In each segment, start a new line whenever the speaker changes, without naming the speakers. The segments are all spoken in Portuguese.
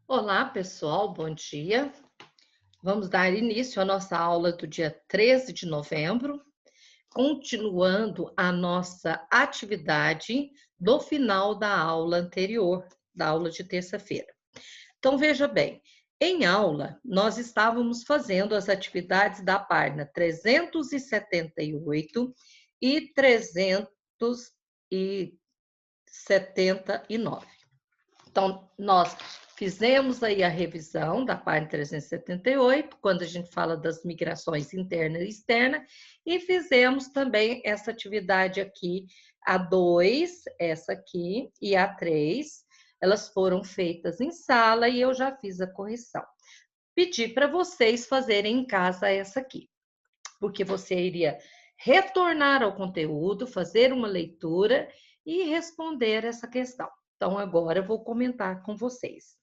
Olá, pessoal, bom dia. Vamos dar início à nossa aula do dia 13 de novembro, continuando a nossa atividade do final da aula anterior, da aula de terça-feira. Então, veja bem, em aula, nós estávamos fazendo as atividades da página 378 e 379. Então, nós fizemos aí a revisão da página 378, quando a gente fala das migrações interna e externa, e fizemos também essa atividade aqui, a 2, essa aqui, e a 3. Elas foram feitas em sala e eu já fiz a correção. Pedi para vocês fazerem em casa essa aqui, porque você iria retornar ao conteúdo, fazer uma leitura e responder essa questão. Então, agora eu vou comentar com vocês.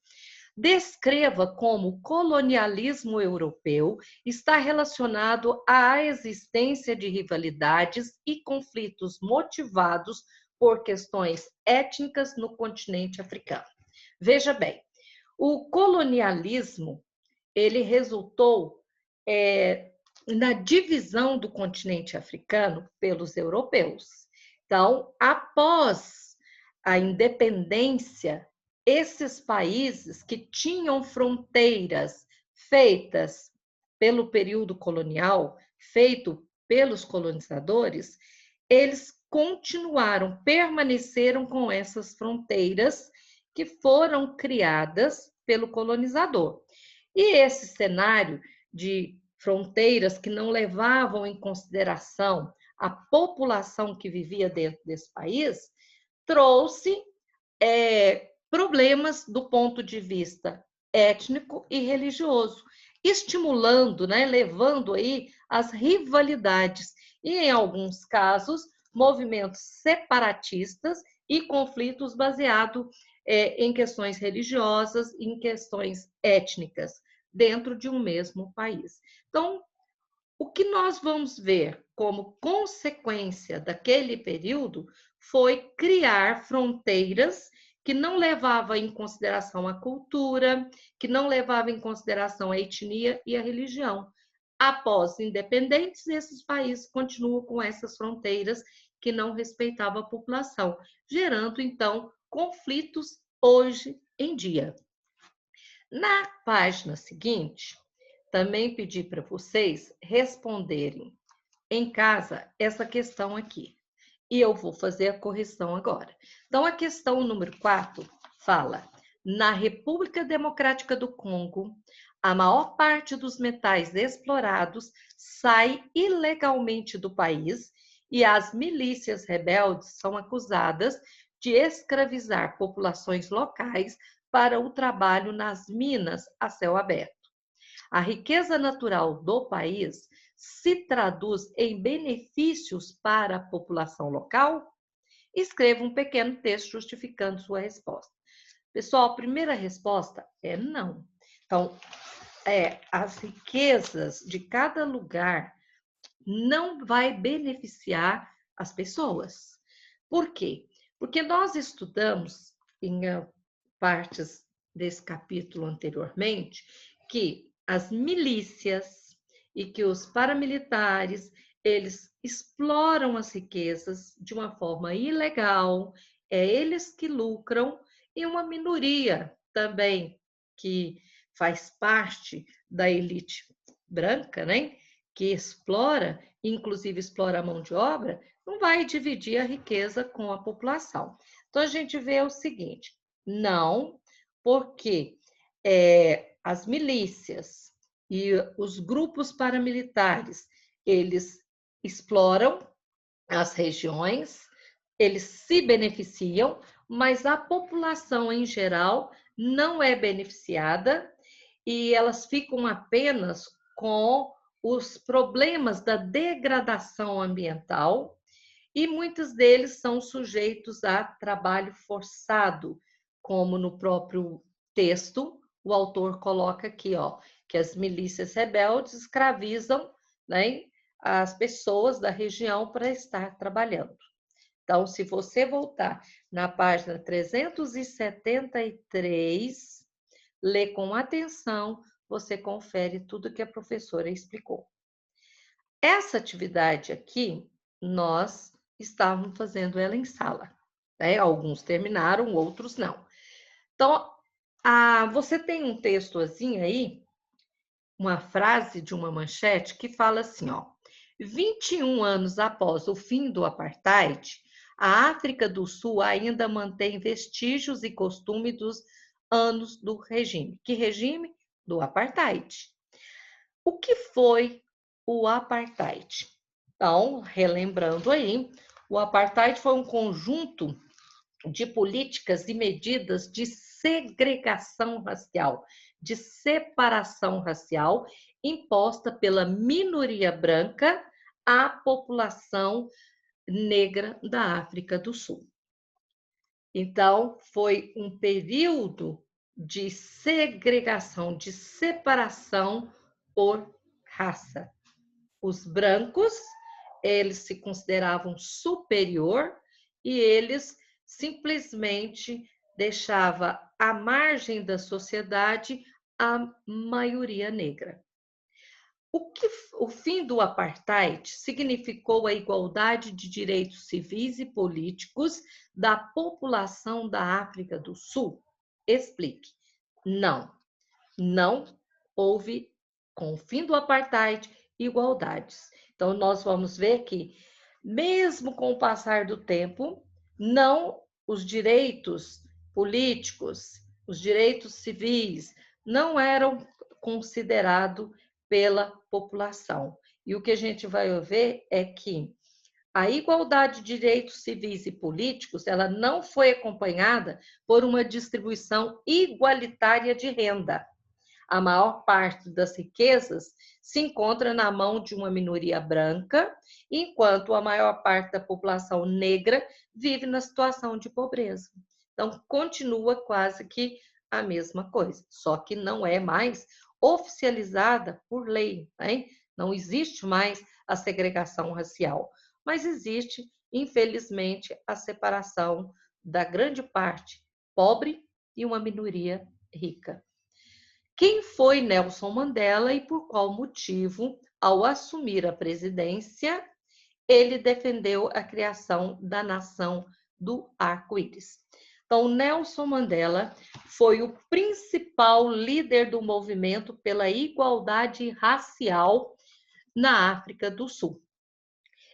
Descreva como o colonialismo europeu está relacionado à existência de rivalidades e conflitos motivados por questões étnicas no continente africano. Veja bem, o colonialismo ele resultou na divisão do continente africano pelos europeus. Então, após a independência, esses países que tinham fronteiras feitas pelo período colonial, feito pelos colonizadores, eles continuaram, permaneceram com essas fronteiras que foram criadas pelo colonizador. E esse cenário de fronteiras que não levavam em consideração a população que vivia dentro desse país, trouxe problemas do ponto de vista étnico e religioso, estimulando, né, levando aí as rivalidades e, em alguns casos, movimentos separatistas e conflitos baseados em questões religiosas, em questões étnicas, dentro de um mesmo país. Então, o que nós vamos ver como consequência daquele período foi criar fronteiras que não levavam em consideração a cultura, que não levavam em consideração a etnia e a religião. Após independentes, esses países continuam com essas fronteiras que não respeitavam a população, gerando então conflitos hoje em dia. Na página seguinte, também pedi para vocês responderem em casa essa questão aqui. E eu vou fazer a correção agora. Então, a questão número 4 fala: na República Democrática do Congo, a maior parte dos metais explorados sai ilegalmente do país e as milícias rebeldes são acusadas de escravizar populações locais para o trabalho nas minas a céu aberto. A riqueza natural do país se traduz em benefícios para a população local? Escreva um pequeno texto justificando sua resposta. Pessoal, a primeira resposta é não. Então, as riquezas de cada lugar não vai beneficiar as pessoas. Por quê? Porque nós estudamos em partes desse capítulo anteriormente que as milícias e que os paramilitares, eles exploram as riquezas de uma forma ilegal, é eles que lucram e uma minoria também que faz parte da elite branca, né? Que explora, inclusive explora a mão de obra, não vai dividir a riqueza com a população. Então, a gente vê o seguinte: não, porque as milícias e os grupos paramilitares, eles exploram as regiões, eles se beneficiam, mas a população em geral não é beneficiada e elas ficam apenas com os problemas da degradação ambiental e muitos deles são sujeitos a trabalho forçado, como no próprio texto o autor coloca aqui, ó, que as milícias rebeldes escravizam, né, as pessoas da região para estar trabalhando. Então, se você voltar na página 373, lê com atenção, você confere tudo que a professora explicou. Essa atividade aqui, nós estávamos fazendo ela em sala, né? Alguns terminaram, outros não. Então, você tem um textozinho aí, uma frase de uma manchete que fala assim, ó: 21 anos após o fim do apartheid, a África do Sul ainda mantém vestígios e costumes dos anos do regime. Que regime? Do apartheid. O que foi o apartheid? Então, relembrando aí, o apartheid foi um conjunto de políticas e medidas de segregação racial, de separação racial, imposta pela minoria branca à população negra da África do Sul. Então, foi um período de segregação, de separação por raça. Os brancos, eles se consideravam superior e eles simplesmente deixava à margem da sociedade a maioria negra. O fim do apartheid significou a igualdade de direitos civis e políticos da população da África do Sul? Explique. Não houve, com o fim do apartheid, igualdades. Então, nós vamos ver que, mesmo com o passar do tempo, os direitos políticos, os direitos civis, não eram considerados pela população. E o que a gente vai ver é que a igualdade de direitos civis e políticos, ela não foi acompanhada por uma distribuição igualitária de renda. A maior parte das riquezas se encontra na mão de uma minoria branca, enquanto a maior parte da população negra vive na situação de pobreza. Então, continua quase que a mesma coisa, só que não é mais oficializada por lei, né? Não existe mais a segregação racial, mas existe, infelizmente, a separação da grande parte pobre e uma minoria rica. Quem foi Nelson Mandela e por qual motivo, ao assumir a presidência, ele defendeu a criação da nação do arco-íris? Então, Nelson Mandela foi o principal líder do movimento pela igualdade racial na África do Sul.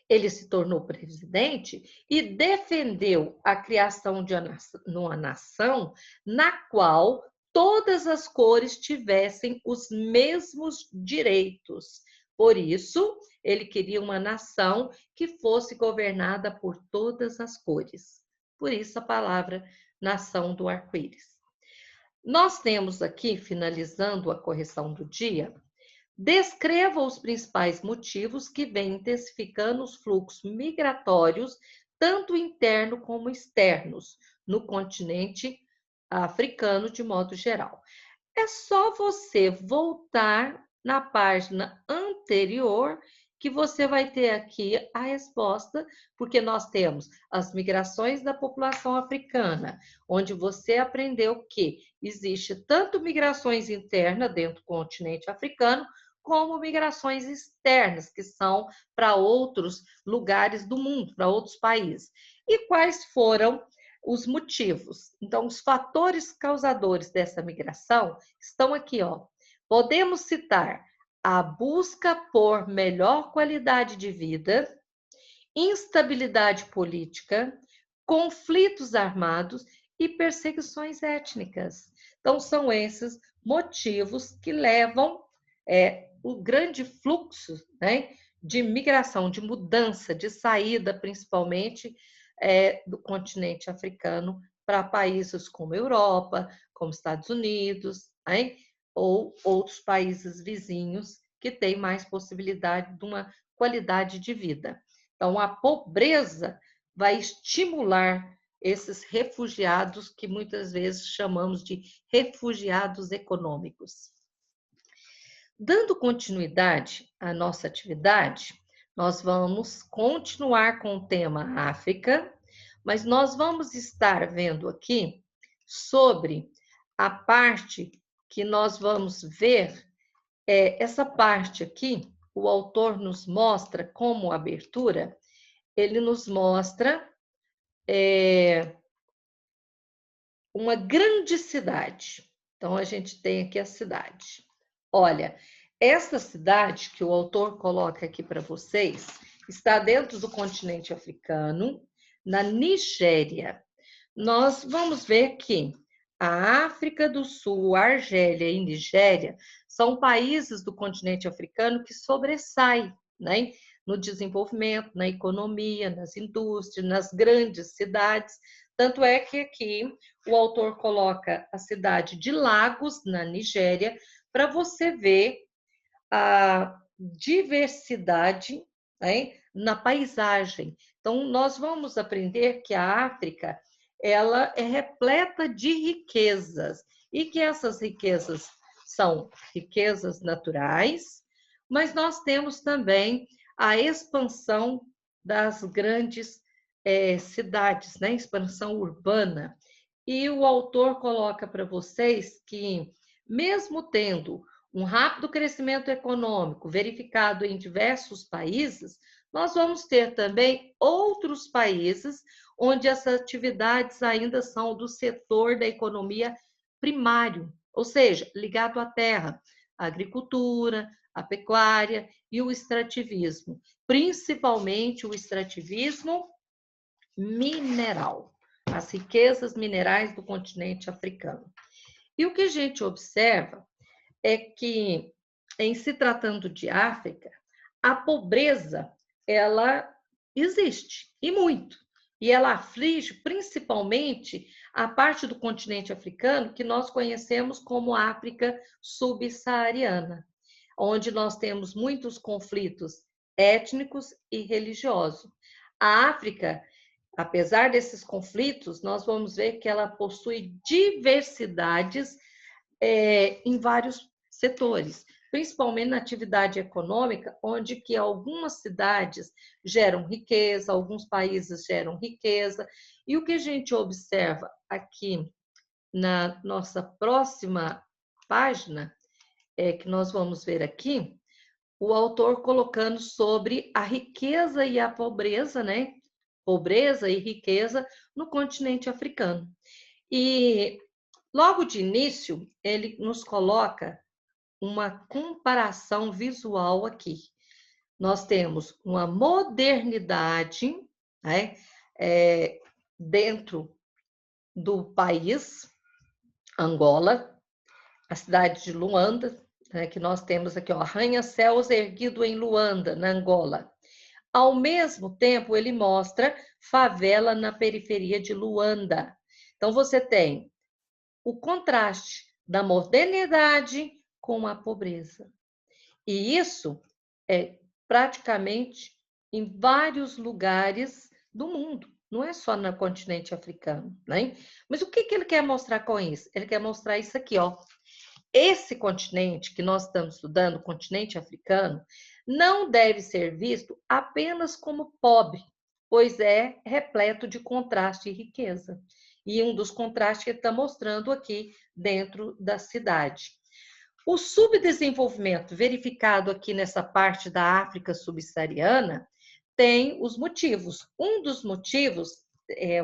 Ele se tornou presidente e defendeu a criação de uma nação na qual todas as cores tivessem os mesmos direitos. Por isso, ele queria uma nação que fosse governada por todas as cores. Por isso a palavra nação do arco-íris. Nós temos aqui, finalizando a correção do dia, descreva os principais motivos que vêm intensificando os fluxos migratórios, tanto internos como externos, no continente africano de modo geral. É só você voltar na página anterior que você vai ter aqui a resposta, porque nós temos as migrações da população africana, onde você aprendeu que existe tanto migrações internas dentro do continente africano, como migrações externas, que são para outros lugares do mundo, para outros países. E quais foram os motivos? Então, os fatores causadores dessa migração estão aqui, ó. Podemos citar a busca por melhor qualidade de vida, instabilidade política, conflitos armados e perseguições étnicas. Então, são esses motivos que levam o grande fluxo, né, de migração, de mudança, de saída, principalmente, do continente africano para países como Europa, como Estados Unidos, né, ou outros países vizinhos que têm mais possibilidade de uma qualidade de vida. Então, a pobreza vai estimular esses refugiados que muitas vezes chamamos de refugiados econômicos. Dando continuidade à nossa atividade, nós vamos continuar com o tema África, mas nós vamos estar vendo aqui sobre a parte que nós vamos ver essa parte aqui, o autor nos mostra como abertura, ele nos mostra uma grande cidade. Então, a gente tem aqui a cidade. Olha, essa cidade que o autor coloca aqui para vocês está dentro do continente africano, na Nigéria. Nós vamos ver que a África do Sul, Argélia e Nigéria são países do continente africano que sobressaem, né, no desenvolvimento, na economia, nas indústrias, nas grandes cidades. Tanto é que aqui o autor coloca a cidade de Lagos, na Nigéria, para você ver a diversidade, né, na paisagem. Então, nós vamos aprender que a África ela é repleta de riquezas e que essas riquezas são riquezas naturais, mas nós temos também a expansão das grandes cidades, né? Expansão urbana. E o autor coloca para vocês que, mesmo tendo um rápido crescimento econômico verificado em diversos países, nós vamos ter também outros países onde essas atividades ainda são do setor da economia primário, ou seja, ligado à terra, à agricultura, à pecuária e o extrativismo, principalmente o extrativismo mineral, as riquezas minerais do continente africano. E o que a gente observa é que, em se tratando de África, a pobreza, ela existe, e muito. E ela aflige principalmente a parte do continente africano que nós conhecemos como África subsaariana, onde nós temos muitos conflitos étnicos e religiosos. A África, apesar desses conflitos, nós vamos ver que ela possui diversidades em vários setores, principalmente na atividade econômica, onde que algumas cidades geram riqueza, alguns países geram riqueza, e o que a gente observa aqui na nossa próxima página, que nós vamos ver aqui, o autor colocando sobre a riqueza e a pobreza, né? Pobreza e riqueza no continente africano. E logo de início, ele nos coloca uma comparação visual aqui. Nós temos uma modernidade, né, dentro do país, Angola, a cidade de Luanda, né, que nós temos aqui, ó, arranha-céus erguido em Luanda, na Angola. Ao mesmo tempo, ele mostra favela na periferia de Luanda. Então, você tem o contraste da modernidade com a pobreza. E isso é praticamente em vários lugares do mundo, não é só no continente africano, né? Mas o que ele quer mostrar com isso? Ele quer mostrar isso aqui, ó. Esse continente que nós estamos estudando, o continente africano, não deve ser visto apenas como pobre, pois é repleto de contraste e riqueza. E um dos contrastes que ele está mostrando aqui dentro da cidade. O subdesenvolvimento verificado aqui nessa parte da África subsaariana tem os motivos. Um dos motivos,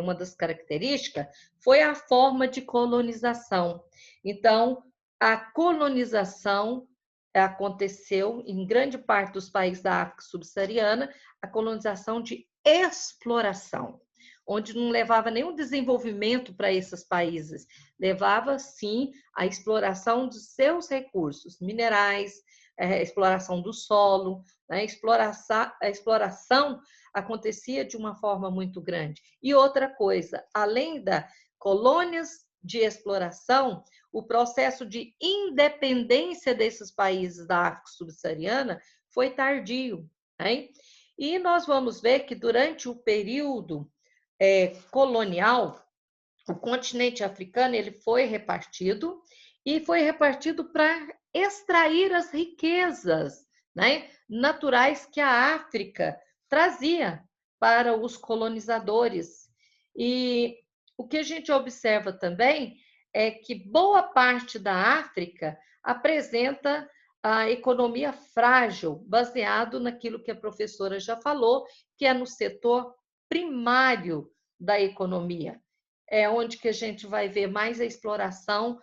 uma das características, foi a forma de colonização. Então, a colonização aconteceu em grande parte dos países da África subsaariana, a colonização de exploração, onde não levava nenhum desenvolvimento para esses países, levava sim a exploração de seus recursos minerais, exploração do solo, né? A exploração acontecia de uma forma muito grande. E outra coisa, além das colônias de exploração, o processo de independência desses países da África subsaariana foi tardio, né? E nós vamos ver que durante o período colonial, o continente africano ele foi repartido e foi repartido para extrair as riquezas, né, naturais que a África trazia para os colonizadores. E o que a gente observa também é que boa parte da África apresenta a economia frágil, baseado naquilo que a professora já falou, que é no setor primário da economia. É onde que a gente vai ver mais a exploração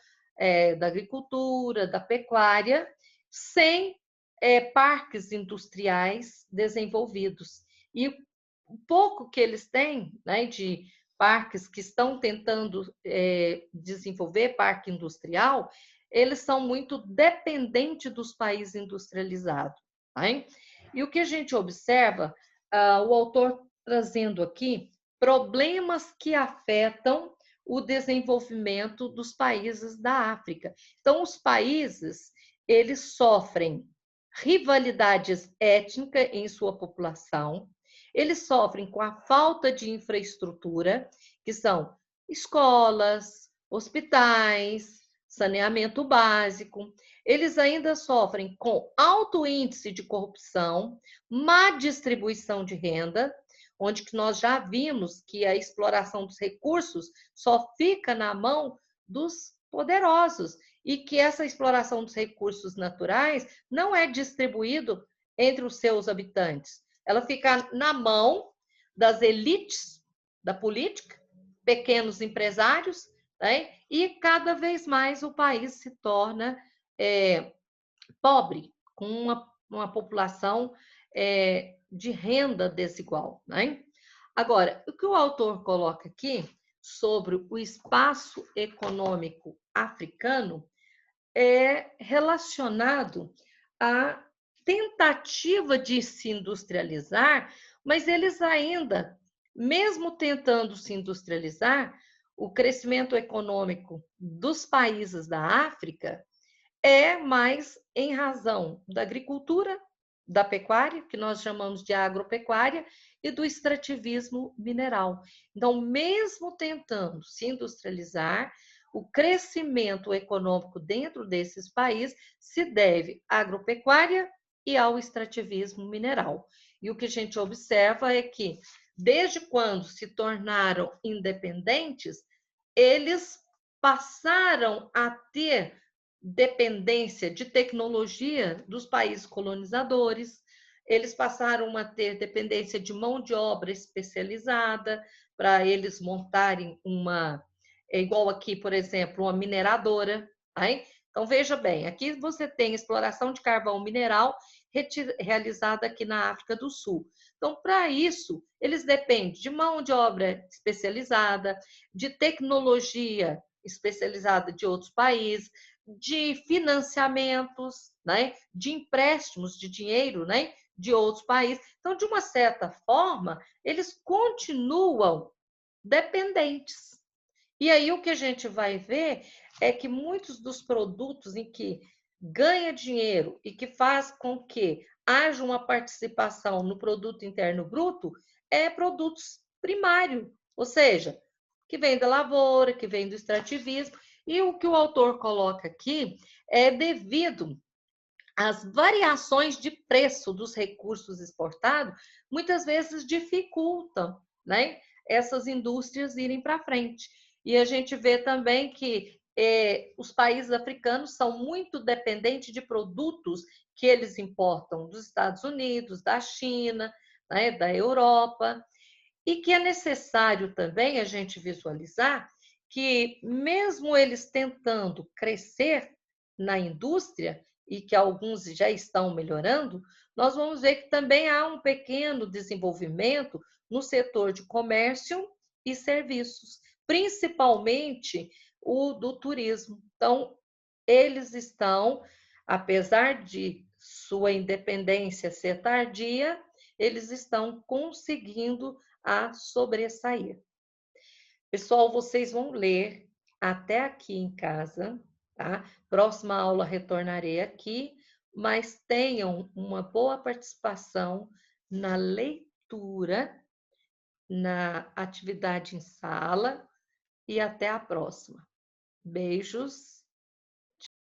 da agricultura, da pecuária, sem parques industriais desenvolvidos. E o pouco que eles têm, né, de parques que estão tentando desenvolver parque industrial, eles são muito dependentes dos países industrializados. Né? E o que a gente observa, o autor trazendo aqui problemas que afetam o desenvolvimento dos países da África. Então, os países, eles sofrem rivalidades étnicas em sua população, eles sofrem com a falta de infraestrutura, que são escolas, hospitais, saneamento básico. Eles ainda sofrem com alto índice de corrupção, má distribuição de renda, onde que nós já vimos que a exploração dos recursos só fica na mão dos poderosos e que essa exploração dos recursos naturais não é distribuído entre os seus habitantes. Ela fica na mão das elites da política, pequenos empresários, né? E cada vez mais o país se torna pobre, com uma população de renda desigual. Né? Agora, o que o autor coloca aqui sobre o espaço econômico africano é relacionado à tentativa de se industrializar, mas eles ainda, mesmo tentando se industrializar, o crescimento econômico dos países da África é mais em razão da agricultura, da pecuária, que nós chamamos de agropecuária, e do extrativismo mineral. Então, mesmo tentando se industrializar, o crescimento econômico dentro desses países se deve à agropecuária e ao extrativismo mineral. E o que a gente observa é que, desde quando se tornaram independentes, eles passaram a ter dependência de tecnologia dos países colonizadores, eles passaram a ter dependência de mão de obra especializada para eles montarem igual aqui, por exemplo, uma mineradora. Aí, então, veja bem, aqui você tem exploração de carvão mineral realizada aqui na África do Sul. Então, para isso, eles dependem de mão de obra especializada, de tecnologia especializada de outros países, de financiamentos, né, de empréstimos de dinheiro, né, de outros países. Então, de uma certa forma, eles continuam dependentes. E aí o que a gente vai ver é que muitos dos produtos em que ganha dinheiro e que faz com que haja uma participação no produto interno bruto é produtos primários, ou seja, que vem da lavoura, que vem do extrativismo. E o que o autor coloca aqui é devido às variações de preço dos recursos exportados, muitas vezes dificultam, né, essas indústrias irem para frente. E a gente vê também que os países africanos são muito dependentes de produtos que eles importam dos Estados Unidos, da China, né, da Europa, e que é necessário também a gente visualizar que, mesmo eles tentando crescer na indústria, e que alguns já estão melhorando, nós vamos ver que também há um pequeno desenvolvimento no setor de comércio e serviços, principalmente o do turismo. Então, eles estão, apesar de sua independência ser tardia, eles estão conseguindo a sobressair. Pessoal, vocês vão ler até aqui em casa, tá? Próxima aula retornarei aqui, mas tenham uma boa participação na leitura, na atividade em sala e até a próxima. Beijos.